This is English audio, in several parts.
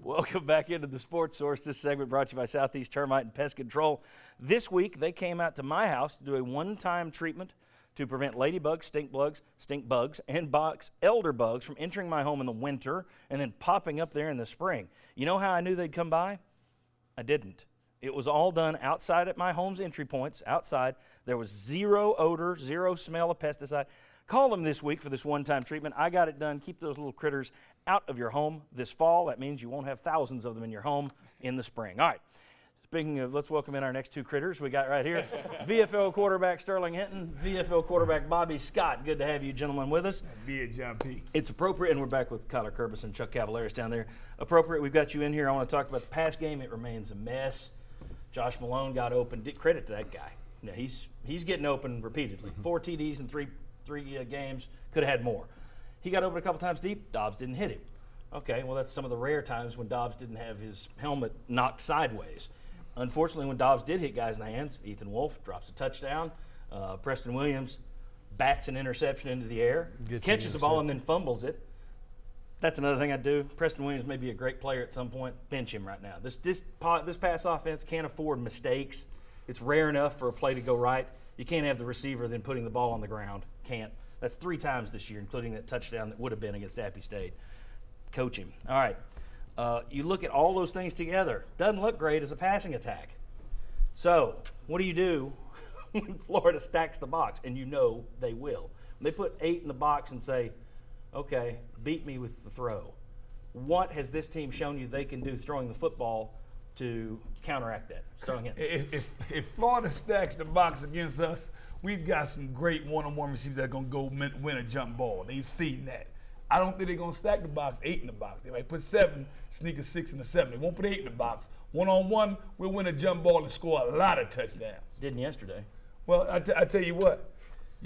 Welcome back into the Sports Source. This segment brought to you by Southeast Termite and Pest Control. This week, they came out to my house to do a one-time treatment to prevent ladybugs, stink bugs, and box elder bugs from entering my home in the winter and then popping up there in the spring. You know how I knew they'd come by? I didn't. It was all done outside at my home's entry points, outside. There was zero odor, zero smell of pesticide. Call them this week for this one-time treatment. I got it done. Keep those little critters out of your home this fall. That means you won't have thousands of them in your home in the spring. All right. Speaking of, let's welcome in our next two critters we got right here. VFL quarterback Sterling Hinton, VFL quarterback Bobby Scott. Good to have you gentlemen with us. Be it, John P. It's appropriate, and we're back with Kyler Kerbis and Chuck Cavaleris down there. Appropriate, we've got you in here. I want to talk about the pass game. It remains a mess. Josh Malone got open. Credit to that guy. Now, he's getting open repeatedly. 4 TDs in three games. Could have had more. He got open a couple times deep. Dobbs didn't hit him. Okay, well, that's some of the rare times when Dobbs didn't have his helmet knocked sideways. Unfortunately, when Dobbs did hit guys in the hands, Ethan Wolf drops a touchdown. Preston Williams bats an interception into the air, catches the ball, and then fumbles it. That's another thing I do. Preston Williams may be a great player at some point. Bench him right now. This pass offense can't afford mistakes. It's rare enough for a play to go right. You can't have the receiver then putting the ball on the ground. Can't. That's 3 times this year, including that touchdown that would have been against Appy State. Coach him. All right. You look at all those things together. Doesn't look great as a passing attack. So what do when Florida stacks the box? And you know they will. When they put 8 in the box and say, okay, beat me with the throw. What has this team shown you they can do throwing the football to counteract that? If Florida stacks the box against us, we've got some great one-on-one receivers that are going to go win a jump ball. They've seen that. I don't think they're going to stack the box, 8 in the box. They might put 7, sneak a 6 and a 7. They won't put 8 in the box. One-on-one, we'll win a jump ball and score a lot of touchdowns. Didn't yesterday. Well, I tell you what.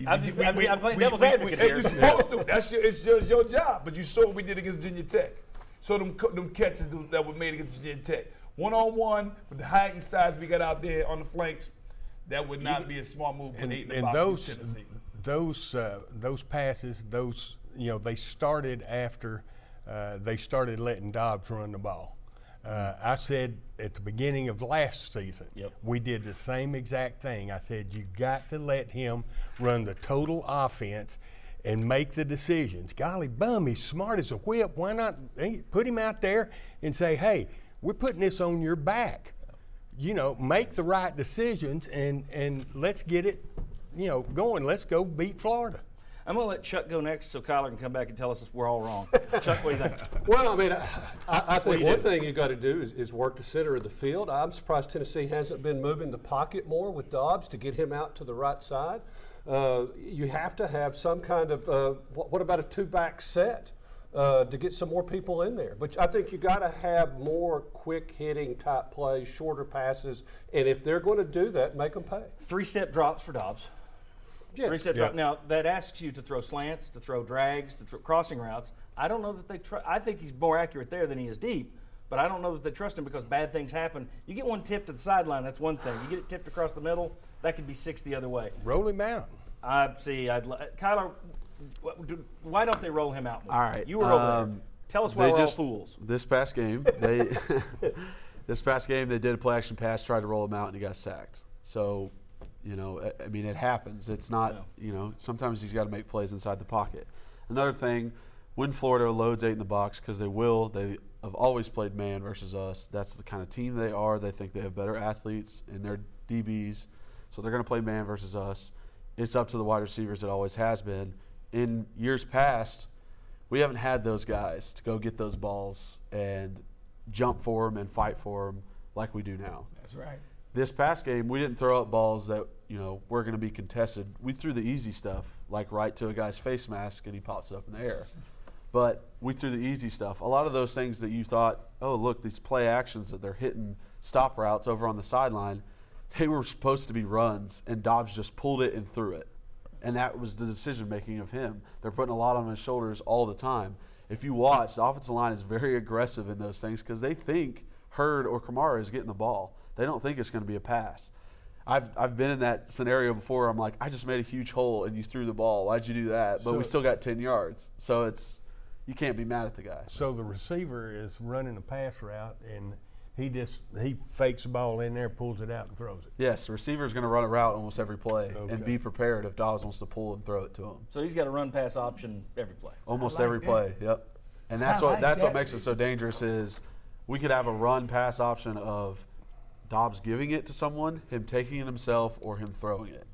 I'm playing devil's advocate here. You're supposed to. It's your job. But you saw what we did against Virginia Tech. So them catches that were made against Virginia Tech. One-on-one, with the height and size we got out there on the flanks, that would not be a smart move for 8 in the box in Tennessee. Those passes, they started after they started letting Dobbs run the ball. I said at the beginning of last season, we did the same exact thing. I said, you got to let him run the total offense and make the decisions. Golly bum, he's smart as a whip. Why not put him out there and say, hey, we're putting this on your back. Make the right decisions and let's get it, going. Let's go beat Florida. I'm going to let Chuck go next so Kyler can come back and tell us we're all wrong. Chuck, what do you think? Well, I mean, I think one thing you've got to do is work the center of the field. I'm surprised Tennessee hasn't been moving the pocket more with Dobbs to get him out to the right side. You have to have some kind of, what about a 2-back set to get some more people in there? But I think you got to have more quick-hitting type plays, shorter passes, and if they're going to do that, make them pay. 3-step drops for Dobbs. Yes. 3-step drop. Now, that asks you to throw slants, to throw drags, to throw crossing routes. I don't know that they trust. I think he's more accurate there than he is deep, but I don't know that they trust him because bad things happen. You get one tip to the sideline, that's one thing. You get it tipped across the middle, that could be 6 the other way. Roll him out. Kyler, why don't they roll him out more? All right. You were over there. Tell us why we're all fools. This past game, they did a play-action pass, tried to roll him out, and he got sacked. So, it happens. It's not, sometimes he's got to make plays inside the pocket. Another thing, when Florida loads 8 in the box, because they have always played man versus us. That's the kind of team they are. They think they have better athletes and they're DBs, so they're going to play man versus us. It's up to the wide receivers. It always has been. In years past, we haven't had those guys to go get those balls and jump for them and fight for them like we do now. That's right. This past game, we didn't throw up balls that, were going to be contested. We threw the easy stuff, like right to a guy's face mask, and he pops it up in the air. But we threw the easy stuff. A lot of those things that you thought, oh, look, these play actions that they're hitting stop routes over on the sideline, they were supposed to be runs, and Dobbs just pulled it and threw it. And that was the decision-making of him. They're putting a lot on his shoulders all the time. If you watch, the offensive line is very aggressive in those things because they think Hurd or Kamara is getting the ball. They don't think it's going to be a pass. I've been in that scenario before. I'm like, I just made a huge hole and you threw the ball. Why'd you do that? But we still got 10 yards. So it's, you can't be mad at the guy. So the receiver is running a pass route, and he fakes the ball in there, pulls it out, and throws it. Yes, the receiver's going to run a route almost every play and Okay. be prepared if Dobbs wants to pull and throw it to him. So he's got a run pass option every play. Almost like every that. play, yep. And that's I what like that's what that. makes it so dangerous is we could have a run pass option of Dobbs giving it to someone, him taking it himself, or him throwing it.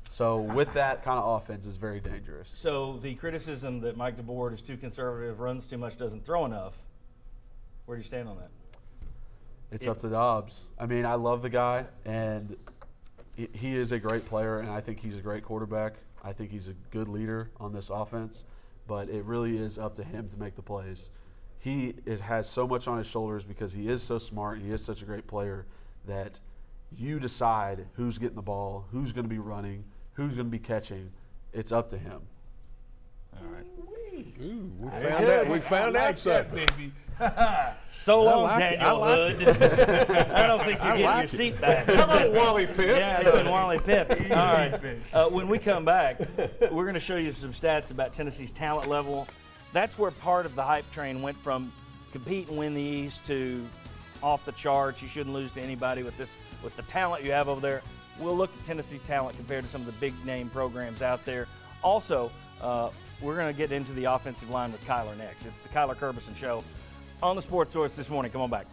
So with that kind of offense is very dangerous. So the criticism that Mike DeBoer is too conservative, runs too much, doesn't throw enough, where do you stand on that? It's up to Dobbs. I mean, I love the guy, and he is a great player, and I think he's a great quarterback. I think he's a good leader on this offense, but it really is up to him to make the plays. He has so much on his shoulders because he is so smart, he is such a great player that you decide who's getting the ball, who's going to be running, who's going to be catching. It's up to him. All right. Ooh, we found out something. baby. So long, like it. Daniel I like Hood. I don't think you're getting like your it. seat back. Come on, Wally Pipp. Yeah, you and Wally Pipp. All right. When we come back, we're going to show you some stats about Tennessee's talent level. That's where part of the hype train went from compete and win the East to off the charts. You shouldn't lose to anybody with the talent you have over there. We'll look at Tennessee's talent compared to some of the big name programs out there. Also, we're going to get into the offensive line with Kyler next. It's the Kyler Kerbyson Show on the Sports Source this morning. Come on back.